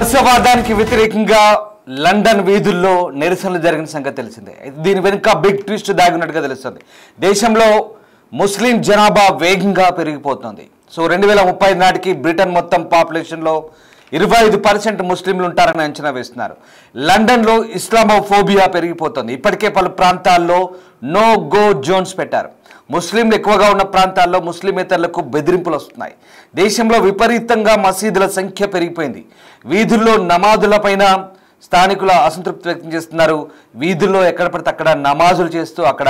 వలసవాదానికి వ్యతిరేకంగా లండన్ వీధుల్లో నిరసనలు జరిగిన సంగతి తెలిసిందే. దీని వెనుక బిగ్ ట్విస్ట్ దాగినట్టుగా తెలుస్తుంది. దేశంలో ముస్లిం జనాభా వేగంగా పెరిగిపోతుంది. సో 2030 నాటికి బ్రిటన్ మొత్తం పాపులేషన్లో 25% ముస్లింలు ఉంటారని అంచనా వేస్తున్నారు. లండన్లో ఇస్లామోఫోబియా పెరిగిపోతుంది. ఇప్పటికే పలు ప్రాంతాల్లో నో గో జోన్స్ పెట్టారు. ముస్లింలు ఎక్కువగా ఉన్న ప్రాంతాల్లో ముస్లిమేతరులకు బెదిరింపులు వస్తున్నాయి. దేశంలో విపరీతంగా మసీదుల సంఖ్య పెరిగిపోయింది. వీధుల్లో నమాజులపైన స్థానికుల అసంతృప్తి వ్యక్తం చేస్తున్నారు. వీధుల్లో ఎక్కడ పడితే అక్కడ నమాజులు చేస్తూ అక్కడ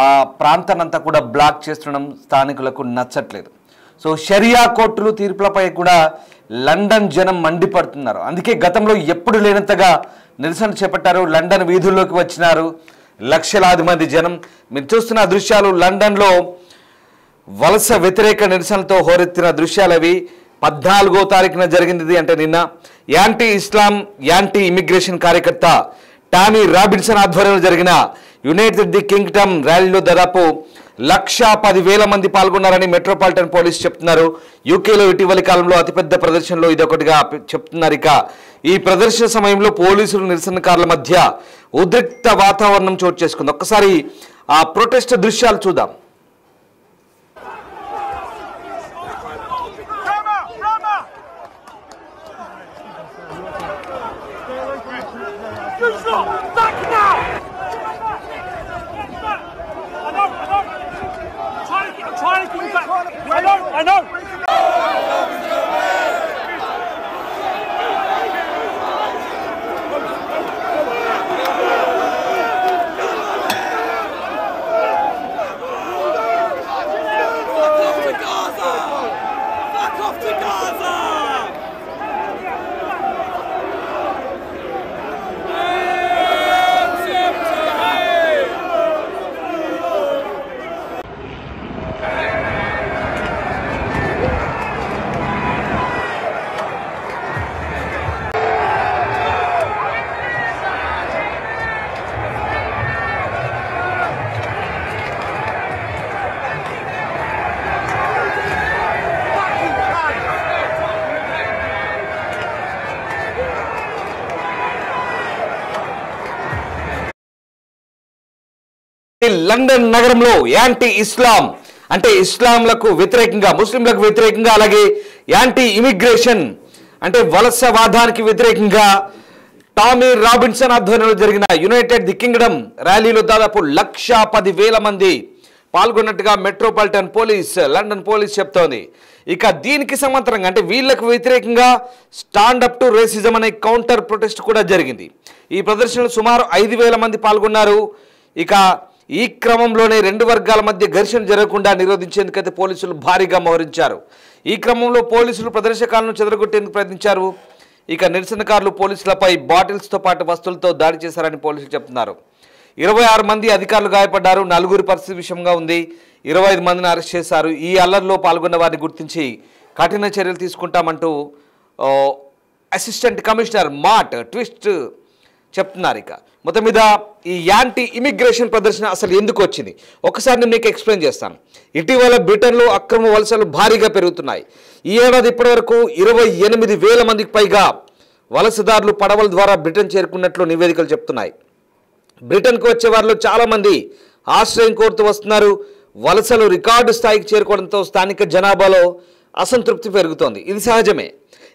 ఆ ప్రాంతాన్నంతా కూడా బ్లాక్ చేస్తుండడం స్థానికులకు నచ్చట్లేదు. సో షరియా కోర్టులు తీర్పులపై కూడా లండన్ జనం మండిపడుతున్నారు. అందుకే గతంలో ఎప్పుడు లేనంతగా నిరసన చేపట్టారు. లండన్ వీధుల్లోకి వచ్చినారు లక్షలాది మంది జనం. మీరు చూస్తున్న దృశ్యాలు లండన్లో వలస వ్యతిరేక నిరసనలతో హోరెత్తిన దృశ్యాలు అవి. 14వ తారీఖున జరిగింది. అంటే నిన్న యాంటీ ఇస్లాం యాంటీ ఇమిగ్రేషన్ కార్యకర్త టామీ రాబిన్సన్ ఆధ్వర్యంలో జరిగిన యునైటెడ్ ది కింగ్డమ్ ర్యాలీలో దాదాపు 110,000 మంది పాల్గొన్నారని మెట్రోపాలిటన్ పోలీసు చెప్తున్నారు. యూకేలో ఇటీవలి కాలంలో అతిపెద్ద ప్రదర్శనలో ఇదొకటిగా చెప్తున్నారు. ఇక ఈ ప్రదర్శన సమయంలో పోలీసులు నిరసనకారుల మధ్య ఉద్రిక్త వాతావరణం చోటు చేసుకుంది. ఒక్కసారి ఆ ప్రొటెస్ట్ దృశ్యాలు చూద్దాం. I know. లండన్ నగరంలో యాంటీ ఇస్లాం అంటే ఇస్లాంలకు వ్యతిరేకంగా ముస్లింలకు వ్యతిరేకంగా అలాగే యాంటీ ఇమిగ్రేషన్ అంటే వలసవాదానికి వ్యతిరేకంగా టామీ రాబిన్సన్ ఆధ్వర్యంలో జరిగిన యునైటెడ్ ది కింగ్డమ్ ర్యాలీలో దాదాపు 110,000 మంది పాల్గొన్నట్టుగా మెట్రోపాలిటన్ పోలీస్ లండన్ పోలీస్ చెప్తోంది. ఇక దీనికి సమాంతరంగా అంటే వీళ్లకు వ్యతిరేకంగా స్టాండప్ టు రేసిజం అనే కౌంటర్ ప్రొటెస్ట్ కూడా జరిగింది. ఈ ప్రదర్శనలో సుమారు 5,000 మంది పాల్గొన్నారు. ఇక ఈ క్రమంలోనే రెండు వర్గాల మధ్య ఘర్షణ జరగకుండా నిరోధించేందుకైతే పోలీసులు భారీగా మోహరించారు. ఈ క్రమంలో పోలీసులు ప్రదర్శకాలను చెదరగొట్టేందుకు ప్రయత్నించారు. ఇక నిరసనకారులు పోలీసులపై బాటిల్స్తో పాటు వస్తువులతో దాడి చేశారని పోలీసులు చెప్తున్నారు. 26 మంది అధికారులు గాయపడ్డారు. 4 పరిస్థితి విషమంగా ఉంది. 25 మందిని అరెస్ట్ చేశారు. ఈ అల్లర్లో పాల్గొన్న వారిని గుర్తించి కఠిన చర్యలు తీసుకుంటామంటూ అసిస్టెంట్ కమిషనర్ మాట్ ట్విస్ట్ చెప్తున్నారు. ఇక మొత్తం మీద ఈ యాంటీ ఇమిగ్రేషన్ ప్రదర్శన అసలు ఎందుకు వచ్చింది ఒకసారి నేను మీకు ఎక్స్ప్లెయిన్ చేస్తాను. ఇటీవల బ్రిటన్లో అక్రమ వలసలు భారీగా పెరుగుతున్నాయి. ఈ ఏడాది ఇప్పటి వరకు 28,000 మందికి పైగా వలసదారులు పడవల ద్వారా బ్రిటన్ చేరుకున్నట్లు నివేదికలు చెప్తున్నాయి. బ్రిటన్కు వచ్చే వారిలో చాలామంది ఆశ్రయం కోరుతూ వస్తున్నారు. వలసలు రికార్డు స్థాయికి చేరుకోవడంతో స్థానిక జనాభాలో అసంతృప్తి పెరుగుతోంది. ఇది సహజమే.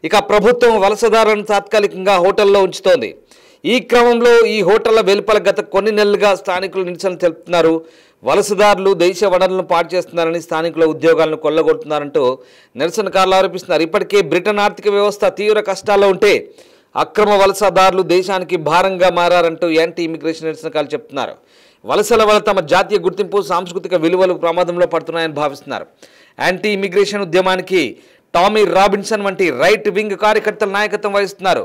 ఇక ప్రభుత్వం వలసదారులను తాత్కాలికంగా హోటల్లో ఉంచుతోంది. ఈ క్రమంలో ఈ హోటళ్ల వెలుపల గత కొన్ని నెలలుగా స్థానికులు నిరసన తెలుపుతున్నారు. వలసదారులు దేశ వనరులను పాడు చేస్తున్నారని స్థానికుల ఉద్యోగాలను కొల్లగొడుతున్నారంటూ నిరసనకారులు ఆరోపిస్తున్నారు. ఇప్పటికే బ్రిటన్ ఆర్థిక వ్యవస్థ తీవ్ర కష్టాల్లో ఉంటే అక్రమ వలసదారులు దేశానికి భారంగా మారారంటూ యాంటీ ఇమిగ్రేషన్ నిరసనకారులు చెప్తున్నారు. వలసల వల్ల తమ జాతీయ గుర్తింపు సాంస్కృతిక విలువలు ప్రమాదంలో పడుతున్నాయని భావిస్తున్నారు. యాంటీ ఇమిగ్రేషన్ ఉద్యమానికి టామీ రాబిన్సన్ వంటి రైట్ వింగ్ కార్యకర్తలు నాయకత్వం వహిస్తున్నారు.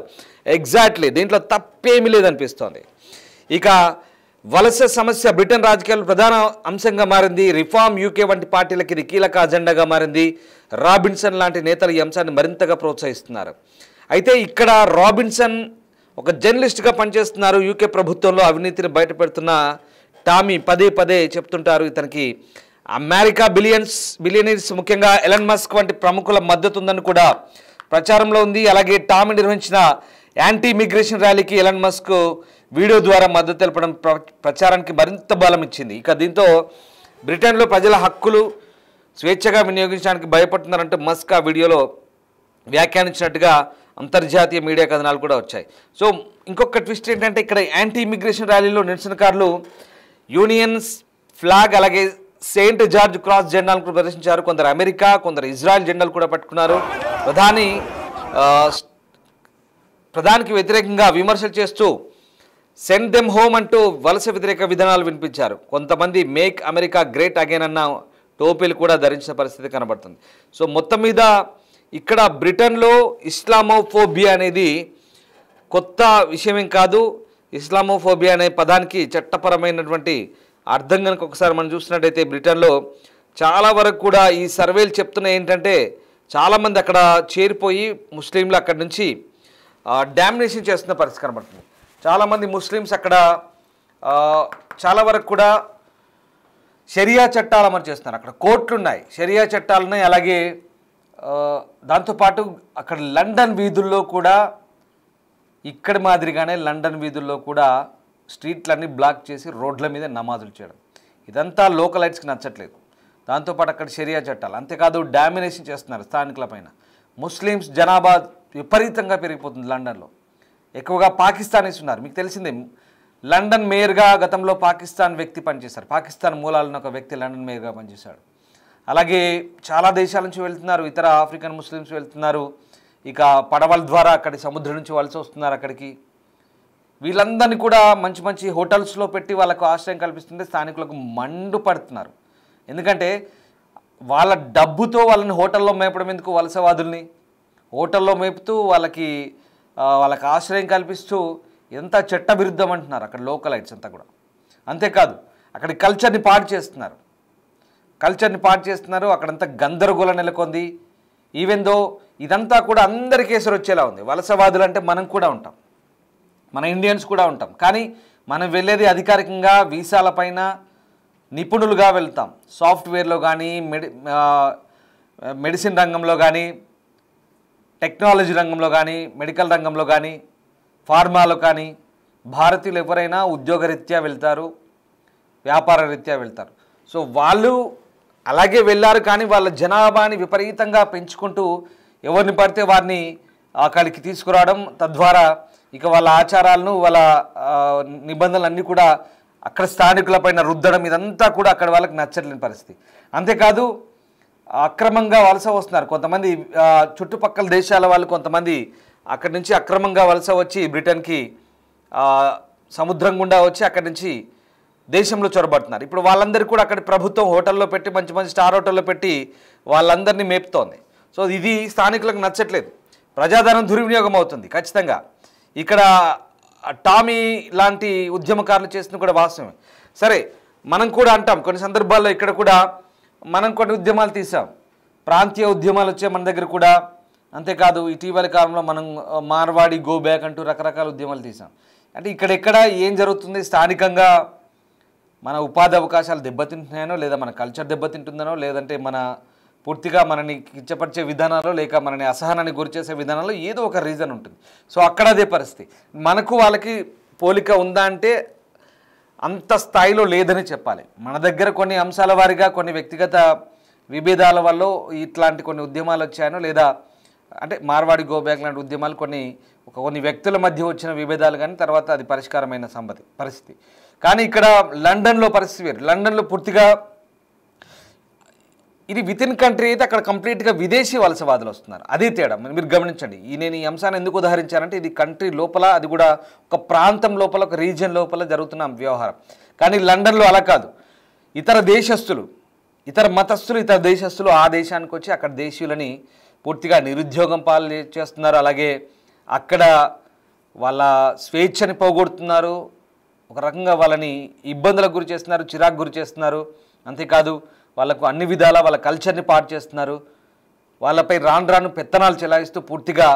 ఎగ్జాక్ట్లీ దీంట్లో తప్పేమీ లేదనిపిస్తోంది. ఇక వలస సమస్య బ్రిటన్ రాజకీయాల్లో ప్రధాన అంశంగా మారింది. రిఫార్మ్ యూకే వంటి పార్టీలకి ఇది కీలక అజెండాగా మారింది. రాబిన్సన్ లాంటి నేతలు ఈ అంశాన్ని మరింతగా ప్రోత్సహిస్తున్నారు. అయితే ఇక్కడ రాబిన్సన్ ఒక జర్నలిస్ట్గా పనిచేస్తున్నారు. యూకే ప్రభుత్వంలో అవినీతిని బయటపెడుతున్న టామీ పదే చెప్తుంటారు ఇతనికి అమెరికా బిలియనీర్స్ ముఖ్యంగా ఎలన్ మస్క్ వంటి ప్రముఖుల మద్దతు ఉందని కూడా ప్రచారంలో ఉంది. అలాగే టామీ నిర్వహించిన యాంటీ ఇమిగ్రేషన్ ర్యాలీకి ఎలాన్ మస్క్ వీడియో ద్వారా మద్దతు తెలపడం ప్రచారానికి మరింత బలం ఇచ్చింది. ఇక దీంతో బ్రిటన్లో ప్రజల హక్కులు స్వేచ్ఛగా వినియోగించడానికి భయపడుతున్నారంటూ మస్క్ ఆ వీడియోలో వ్యాఖ్యానించినట్టుగా అంతర్జాతీయ మీడియా కథనాలు కూడా వచ్చాయి. సో ఇంకొక ట్విస్ట్ ఏంటంటే ఇక్కడ యాంటీ ఇమిగ్రేషన్ ర్యాలీలో నిరసనకారులు యూనియన్స్ ఫ్లాగ్ అలాగే సెయింట్ జార్జ్ క్రాస్ జెండాలను కూడా ప్రదర్శించారు. కొందరు అమెరికా, కొందరు ఇజ్రాయెల్ జెండాలు కూడా పట్టుకున్నారు. ప్రధానికి వ్యతిరేకంగా విమర్శలు చేస్తూ సెండ్ దెమ్ హోమ్ అంటూ వలస వ్యతిరేక విధానాలు వినిపించారు. కొంతమంది మేక్ అమెరికా గ్రేట్ అగైన్ అన్న టోపీలు కూడా ధరించిన పరిస్థితి కనబడుతుంది. సో మొత్తం మీద ఇక్కడ బ్రిటన్లో ఇస్లామోఫోబియా అనేది కొత్త విషయమేం కాదు. ఇస్లామోఫోబియా అనే పదానికి చట్టపరమైనటువంటి అర్థం కనుక ఒకసారి మనం చూసినట్టయితే బ్రిటన్లో చాలా వరకు కూడా ఈ సర్వేలు చెప్తున్నాయి ఏంటంటే చాలామంది అక్కడ చేరిపోయి ముస్లింలు అక్కడి నుంచి డామినేషన్ చేస్తున్న పరిస్థితి కనబడుతుంది. చాలామంది ముస్లిమ్స్ అక్కడ చాలా వరకు కూడా షరియా చట్టాలు అమలు చేస్తున్నారు. అక్కడ కోర్టులు ఉన్నాయి, షరియా చట్టాలు ఉన్నాయి. అలాగే దాంతోపాటు అక్కడ లండన్ వీధుల్లో కూడా ఇక్కడి మాదిరిగానే లండన్ వీధుల్లో కూడా స్ట్రీట్లన్నీ బ్లాక్ చేసి రోడ్ల మీద నమాజులు చేయడం, ఇదంతా లోకలైట్స్కి నచ్చట్లేదు. దాంతోపాటు అక్కడ షరియా చట్టాలు, అంతేకాదు డామినేషన్ చేస్తున్నారు స్థానికుల పైన. ముస్లిమ్స్ జనాభా విపరీతంగా పెరిగిపోతుంది లండన్లో. ఎక్కువగా పాకిస్తానీస్ ఉన్నారు. మీకు తెలిసిందే లండన్ మేయర్గా గతంలో పాకిస్తాన్ వ్యక్తి పనిచేశారు. పాకిస్తాన్ మూలాలను ఒక వ్యక్తి లండన్ మేయర్గా పనిచేశాడు. అలాగే చాలా దేశాల నుంచి వెళ్తున్నారు, ఇతర ఆఫ్రికన్ ముస్లిమ్స్ వెళ్తున్నారు. ఇక పడవల ద్వారా అక్కడి సముద్రం నుంచి వలస వస్తున్నారు అక్కడికి. వీళ్ళందరినీ కూడా మంచి మంచి హోటల్స్లో పెట్టి వాళ్ళకు ఆశ్రయం కల్పిస్తుంటే స్థానికులకు మండుపడుతున్నారు. ఎందుకంటే వాళ్ళ డబ్బుతో వాళ్ళని హోటల్లో మేపడం ఎందుకు? వలసవాదుల్ని హోటల్లో మేపుతూ వాళ్ళకి ఆశ్రయం కల్పిస్తూ ఎంత చట్టవిరుద్ధం అంటున్నారు అక్కడ లోకలైట్స్ అంతా కూడా. అంతేకాదు అక్కడి కల్చర్ని పాడు చేస్తున్నారు. అక్కడంతా గందరగోళం నెలకొంది. ఈవెన్ దో ఇదంతా కూడా అందరికీ ఎసరు వచ్చేలా ఉంది. వలసవాదులు అంటే మనం కూడా ఉంటాం, మన ఇండియన్స్ కూడా ఉంటాం. కానీ మనం వెళ్ళేది అధికారికంగా వీసాలపైన నిపుణులుగా వెళ్తాం. సాఫ్ట్వేర్లో కానీ మెడిసిన్ రంగంలో కానీ, టెక్నాలజీ రంగంలో కానీ, మెడికల్ రంగంలో కానీ, ఫార్మాలో కానీ భారతీయులు ఎవరైనా ఉద్యోగరీత్యా వెళ్తారు, వ్యాపార రీత్యా వెళ్తారు. సో వాళ్ళు అలాగే వెళ్ళారు. కానీ వాళ్ళ జనాభాని విపరీతంగా పెంచుకుంటూ ఎవరిని పడితే వారిని అక్కడికి తీసుకురావడం, తద్వారా ఇక వాళ్ళ ఆచారాలను వాళ్ళ నిబంధనలన్నీ కూడా అక్కడ స్థానికులపైన రుద్దడం, ఇదంతా కూడా అక్కడ వాళ్ళకి నచ్చలేని పరిస్థితి. అంతేకాదు అక్రమంగా వలస వస్తున్నారు కొంతమంది చుట్టుపక్కల దేశాల వాళ్ళు. కొంతమంది అక్కడి నుంచి అక్రమంగా వలస వచ్చి బ్రిటన్కి సముద్రం గుండా వచ్చి అక్కడి నుంచి దేశంలో చొరబడుతున్నారు. ఇప్పుడు వాళ్ళందరికీ కూడా అక్కడ ప్రభుత్వం హోటల్లో పెట్టి మంచి మంచి స్టార్ హోటల్లో పెట్టి వాళ్ళందరినీ మేపుతోంది. సో ఇది స్థానికులకు నచ్చట్లేదు. ప్రజాధనం దుర్వినియోగం అవుతుంది ఖచ్చితంగా. ఇక్కడ టామీ లాంటి ఉద్యమకారులు చేసిన కూడా వాస్తవమే. సరే, మనం కూడా అంటాం కొన్ని సందర్భాల్లో ఇక్కడ కూడా మనం కొన్ని ఉద్యమాలు తీసాం, ప్రాంతీయ ఉద్యమాలు వచ్చే మన దగ్గర కూడా. అంతేకాదు ఇటీవలి కాలంలో మనం మార్వాడి గో బ్యాక్ అంటూ రకరకాల ఉద్యమాలు తీసాం. అంటే ఇక్కడెక్కడ ఏం జరుగుతుంది, స్థానికంగా మన ఉపాధి అవకాశాలు దెబ్బతింటున్నాయనో, లేదా మన కల్చర్ దెబ్బతింటుందనో, లేదంటే మన పూర్తిగా మనని కిచ్చపరిచే విధానాలు, లేక మనని అసహనాన్ని గురిచేసే విధానాల్లో ఏదో ఒక రీజన్ ఉంటుంది. సో అక్కడ అదే పరిస్థితి. మనకు వాళ్ళకి పోలిక ఉందా అంటే అంత స్థాయిలో లేదని చెప్పాలి. మన దగ్గర కొన్ని అంశాల వారీగా కొన్ని వ్యక్తిగత విభేదాల వల్ల ఇట్లాంటి కొన్ని ఉద్యమాలు వచ్చాయనో, లేదా అంటే మార్వాడి గోబ్యాక్ లాంటి ఉద్యమాలు కొన్ని వ్యక్తుల మధ్య వచ్చిన విభేదాలు, కానీ తర్వాత అది పరిష్కారమైన పరిస్థితి. కానీ ఇక్కడ లండన్లో పరిస్థితి వేరు. లండన్లో పూర్తిగా ఇది విత్ ఇన్ కంట్రీ అయితే, అక్కడ కంప్లీట్గా విదేశీ వలసవాదులు వస్తున్నారు. అదే తేడా మీరు గమనించండి. నేను ఈ అంశాన్ని ఎందుకు ఉదాహరించానంటే ఇది కంట్రీ లోపల, అది కూడా ఒక ప్రాంతం లోపల, ఒక రీజియన్ లోపల జరుగుతున్న వ్యవహారం. కానీ లండన్లో అలా కాదు. ఇతర దేశస్తులు, ఇతర మతస్థులు, ఇతర దేశస్తులు ఆ దేశానికి వచ్చి అక్కడ దేశీయులని పూర్తిగా నిరుద్యోగం పాలు చేస్తున్నారు. అలాగే అక్కడ వాళ్ళ స్వేచ్ఛని పోగొడుతున్నారు. ఒక రకంగా వాళ్ళని ఇబ్బందులకు గురి చేస్తున్నారు, చిరాకు గురి చేస్తున్నారు. అంతేకాదు వాళ్ళకు అన్ని విధాల వాళ్ళ కల్చర్ని పాడు చేస్తున్నారు. వాళ్ళపై రాను పెత్తనాలు చెలాయిస్తూ పూర్తిగా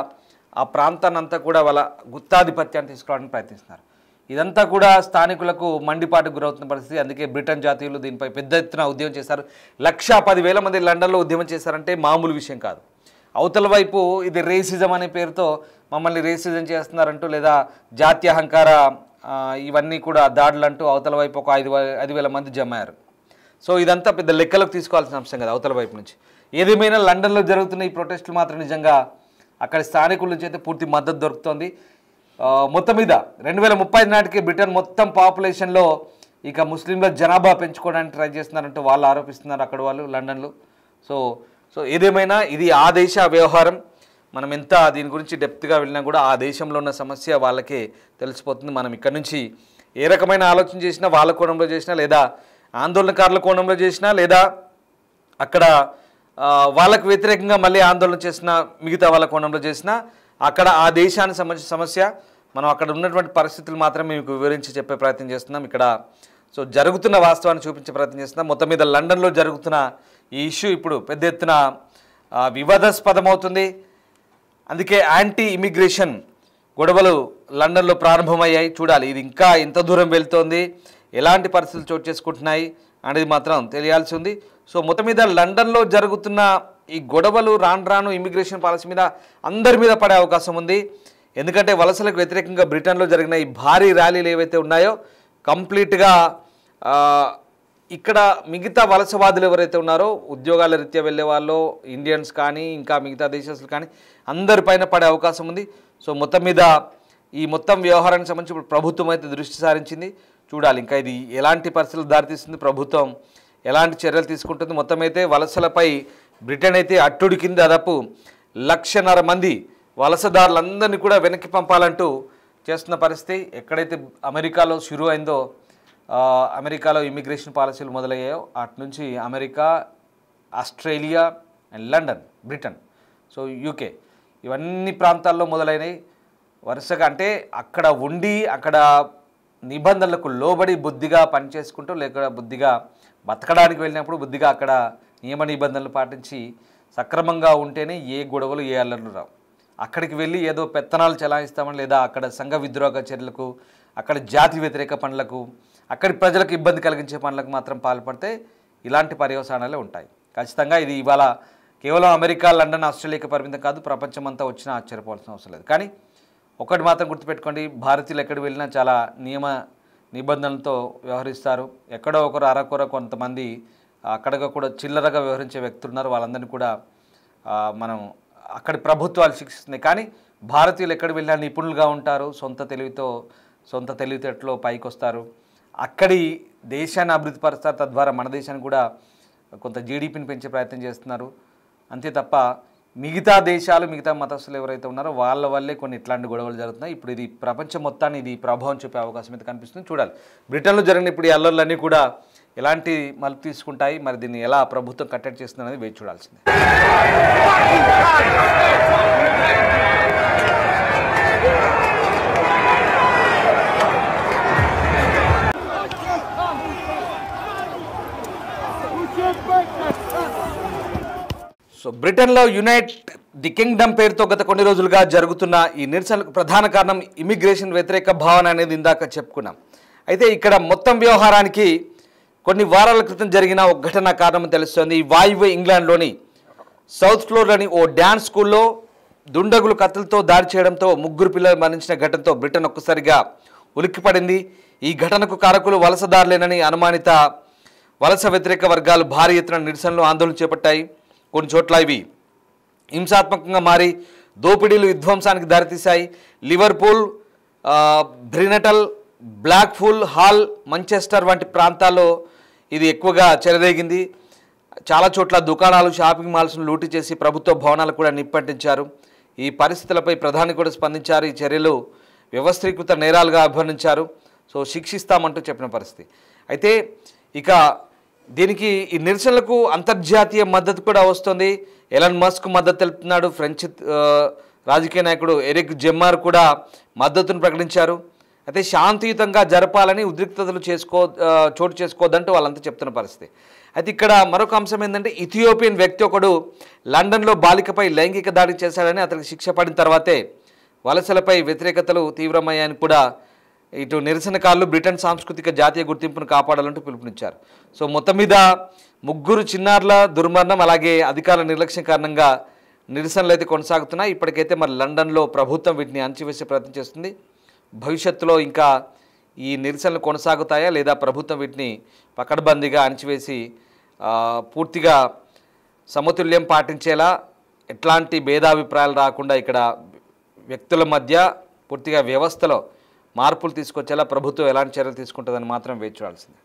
ఆ ప్రాంతాన్ని అంతా కూడా వాళ్ళ గుత్తాధిపత్యాన్ని తీసుకోవడానికి ప్రయత్నిస్తున్నారు. ఇదంతా కూడా స్థానికులకు మండిపాటుకు గురవుతున్న పరిస్థితి. అందుకే బ్రిటన్ జాతీయులు దీనిపై పెద్ద ఎత్తున ఉద్యమం చేశారు. 110,000 మంది లండన్లో ఉద్యమం చేశారంటే మామూలు విషయం కాదు. అవతల వైపు ఇది రేసిజం అనే పేరుతో మమ్మల్ని రేసిజం చేస్తున్నారంటూ లేదా జాతీయ అహంకార ఇవన్నీ కూడా దాడులు అంటూ అవతల వైపు ఒక 5,000 మంది జమ్మారు. సో ఇదంతా పెద్ద లెక్కలకు తీసుకోవాల్సిన అంశం కదా అవతల వైపు నుంచి. ఏదేమైనా లండన్లో జరుగుతున్న ఈ ప్రొటెస్టులు మాత్రం నిజంగా అక్కడ స్థానికుల నుంచి అయితే పూర్తి మద్దతు దొరుకుతోంది. మొత్తం మీద 2030 నాటికి బ్రిటన్ మొత్తం పాపులేషన్లో ఇక ముస్లింల జనాభా పెంచుకోవడానికి ట్రై చేస్తున్నారంటూ వాళ్ళు ఆరోపిస్తున్నారు అక్కడ వాళ్ళు లండన్లో. సో ఏదేమైనా ఇది ఆ దేశ వ్యవహారం. మనం ఎంత దీని గురించి డెప్త్గా వెళ్ళినా కూడా ఆ దేశంలో ఉన్న సమస్య వాళ్ళకే తెలిసిపోతుంది. మనం ఇక్కడ నుంచి ఏ రకమైన ఆలోచన చేసినా వాళ్ళ కోణంలో చేసినా లేదా ఆందోళనకారుల కోణంలో చేసినా లేదా అక్కడ వాళ్ళకు వ్యతిరేకంగా మళ్ళీ ఆందోళన చేసిన మిగతా వాళ్ళ కోణంలో చేసినా అక్కడ ఆ దేశానికి సంబంధించిన సమస్య మనం అక్కడ ఉన్నటువంటి పరిస్థితులు మాత్రం మీకు వివరించి చెప్పే ప్రయత్నం చేస్తున్నాం ఇక్కడ. సో జరుగుతున్న వాస్తవాన్ని చూపించే ప్రయత్నం చేస్తున్నాం. మొత్తం మీద లండన్లో జరుగుతున్న ఈ ఇష్యూ ఇప్పుడు పెద్ద ఎత్తున వివాదాస్పదమవుతుంది. అందుకే యాంటీ ఇమిగ్రేషన్ గొడవలు లండన్లో ప్రారంభమయ్యాయి. చూడాలి ఇది ఇంకా ఎంత దూరం వెళ్తోంది, ఎలాంటి పరిస్థితులు చోటు చేసుకుంటున్నాయి అనేది మాత్రం తెలియాల్సి ఉంది. సో మొత్తం మీద లండన్లో జరుగుతున్న ఈ గొడవలు రాను ఇమిగ్రేషన్ పాలసీ మీద అందరి మీద పడే అవకాశం ఉంది. ఎందుకంటే వలసలకు వ్యతిరేకంగా బ్రిటన్లో జరిగిన ఈ భారీ ర్యాలీలు ఏవైతే ఉన్నాయో కంప్లీట్గా ఇక్కడ మిగతా వలసవాదులు ఎవరైతే ఉన్నారో ఉద్యోగాల రీత్యా వెళ్ళే వాళ్ళు ఇండియన్స్ కానీ ఇంకా మిగతా దేశస్తులు కానీ అందరిపైన పడే అవకాశం ఉంది. సో మొత్తం మీద ఈ మొత్తం వ్యవహారానికి సంబంధించి ఇప్పుడు ప్రభుత్వం అయితే దృష్టి సారించింది. చూడాలి ఇంకా ఇది ఎలాంటి పరిస్థితులు దారితీస్తుంది, ప్రభుత్వం ఎలాంటి చర్యలు తీసుకుంటుంది. మొత్తం అయితే వలసలపై బ్రిటన్ అయితే అట్టుడికింది. దాదాపు 1,50,000 మంది వలసదారులందరినీ కూడా వెనక్కి పంపాలంటూ చేస్తున్న పరిస్థితి. ఎక్కడైతే అమెరికాలో షురూ అయిందో అమెరికాలో ఇమిగ్రేషన్ పాలసీలు మొదలయ్యాయో అటు నుంచి America, Australia and London, Britain, so UK ఇవన్నీ ప్రాంతాల్లో మొదలైనవి వరుసగా. అంటే అక్కడ ఉండి అక్కడ నిబంధనలకు లోబడి బుద్ధిగా పనిచేసుకుంటూ లేక బుద్ధిగా బతకడానికి వెళ్ళినప్పుడు బుద్ధిగా అక్కడ నియమ నిబంధనలు పాటించి సక్రమంగా ఉంటేనే ఏ గొడవలు ఏ అల్లర్లు రావు. అక్కడికి వెళ్ళి ఏదో పెత్తనాలు చెలాయిస్తామని లేదా అక్కడ సంఘ విద్రోహ చర్యలకు అక్కడ జాతి వ్యతిరేక పనులకు అక్కడి ప్రజలకు ఇబ్బంది కలిగించే పనులకు మాత్రం పాల్పడితే ఇలాంటి పర్యవసానాలే ఉంటాయి ఖచ్చితంగా. ఇది ఇవాళ కేవలం అమెరికా, లండన్, ఆస్ట్రేలియాకి పరిమితం కాదు, ప్రపంచమంతా వచ్చినా ఆశ్చర్యపోవాల్సిన అవసరం లేదు. కానీ ఒకటి మాత్రం గుర్తుపెట్టుకోండి, భారతీయులు ఎక్కడికి వెళ్ళినా చాలా నియమ నిబంధనలతో వ్యవహరిస్తారు. ఎక్కడో ఒకరు అరకొర కొంతమంది అక్కడగా కూడా చిల్లరగా వ్యవహరించే వ్యక్తులు ఉన్నారు. వాళ్ళందరినీ కూడా మనం అక్కడి ప్రభుత్వాలు శిక్షిస్తున్నాయి. కానీ భారతీయులు ఎక్కడికి వెళ్ళినా నిపుణులుగా ఉంటారు, సొంత తెలివితేటలో పైకి వస్తారు, అక్కడి దేశాన్ని అభివృద్ధి పరుస్తారు. తద్వారా మన దేశాన్ని కూడా కొంత జీడిపిని పెంచే ప్రయత్నం చేస్తున్నారు. అంతే తప్ప మిగతా దేశాలు మిగతా మతస్థులు ఎవరైతే ఉన్నారో వాళ్ళ వల్లే కొన్ని ఇట్లాంటి గొడవలు జరుగుతున్నాయి. ఇప్పుడు ఇది ప్రపంచం మొత్తాన్ని ఇది ప్రభావం చూపే అవకాశం అయితే కనిపిస్తుంది. చూడాలి బ్రిటన్లో జరిగిన ఇప్పుడు ఈ అల్లర్లన్నీ కూడా ఎలాంటి మలుపు తీసుకుంటాయి, మరి దీన్ని ఎలా ప్రభుత్వం కట్టడి చేస్తుంది అనేది వేచి చూడాల్సిందే. సో బ్రిటన్లో యునైట్ ది కింగ్డమ్ పేరుతో గత కొన్ని రోజులుగా జరుగుతున్న ఈ నిరసనకు ప్రధాన కారణం ఇమిగ్రేషన్ వ్యతిరేక భావన అనేది ఇందాక చెప్పుకున్నాం. అయితే ఇక్కడ మొత్తం వ్యవహారానికి కొన్ని వారాల క్రితం జరిగిన ఒక ఘటన కారణం తెలుస్తోంది. ఈ వాయువ్య ఇంగ్లాండ్లోని సౌత్ ఫ్లోర్లోని ఓ డ్యాన్స్ స్కూల్లో దుండగులు కత్తులతో దాడి చేయడంతో 3 పిల్లలు మరణించిన ఘటనతో బ్రిటన్ ఒక్కసారిగా ఉలిక్కిపడింది. ఈ ఘటనకు కారకులు వలసదారులేనని అనుమానిత వలస వ్యతిరేక వర్గాలు భారీ ఎత్తున నిరసనలు ఆందోళన చేపట్టాయి. కొన్ని చోట్ల ఇవి హింసాత్మకంగా మారి దోపిడీలు విధ్వంసానికి దారితీశాయి. లివర్పూల్, బ్రినటల్, బ్లాక్ఫుల్, హాల్, మంచెస్టర్ వంటి ప్రాంతాల్లో ఇది ఎక్కువగా చెలరేగింది. చాలా చోట్ల దుకాణాలు, షాపింగ్ మాల్స్ను లూటీ చేసి ప్రభుత్వ భవనాలు కూడా నిప్పంటించారు. ఈ పరిస్థితులపై ప్రధాని కూడా స్పందించారు. ఈ చర్యలు వ్యవస్థీకృత నేరాలుగా అభివర్ణించారు. సో శిక్షిస్తామంటూ చెప్పిన పరిస్థితి. అయితే ఇక దీనికి ఈ నిరసనలకు అంతర్జాతీయ మద్దతు కూడా వస్తుంది. ఎలన్ మస్క్ మద్దతు తెలుపుతున్నాడు. ఫ్రెంచ్ రాజకీయ నాయకుడు ఎరిక్ జెమ్మార్ కూడా మద్దతును ప్రకటించారు. అయితే శాంతియుతంగా జరపాలని ఉద్రిక్తతలు చోటు చేసుకోవద్దంటూ వాళ్ళంతా చెప్తున్న పరిస్థితి. అయితే ఇక్కడ మరొక అంశం ఏంటంటే ఇథియోపియన్ వ్యక్తి ఒకడు లండన్లో బాలికపై లైంగిక దాడి చేశాడని అతనికి శిక్ష పడిన తర్వాతే వలసలపై వ్యతిరేకతలు తీవ్రమయ్యాయని కూడా ఇటు నిరసనకారులు బ్రిటన్ సాంస్కృతిక జాతీయ గుర్తింపును కాపాడాలంటూ పిలుపునిచ్చారు. సో మొత్తం మీద 3 చిన్నారుల దుర్మరణం అలాగే అధికారుల నిర్లక్ష్యం కారణంగా నిరసనలు అయితే కొనసాగుతున్నాయి. ఇప్పటికైతే మరి లండన్లో ప్రభుత్వం వీటిని అణచివేసే ప్రయత్నం చేస్తుంది. భవిష్యత్తులో ఇంకా ఈ నిరసనలు కొనసాగుతాయా లేదా ప్రభుత్వం వీటిని పకడ్బందీగా అణచివేసి పూర్తిగా సమతుల్యం పాటించేలా, ఎట్లాంటి భేదాభిప్రాయాలు రాకుండా ఇక్కడ వ్యక్తుల మధ్య పూర్తిగా వ్యవస్థలో మార్పులు తీసుకొచ్చేలా ప్రభుత్వం ఎలాంటి చర్యలు తీసుకుంటుందని మాత్రం వేచి చూడాల్సింది.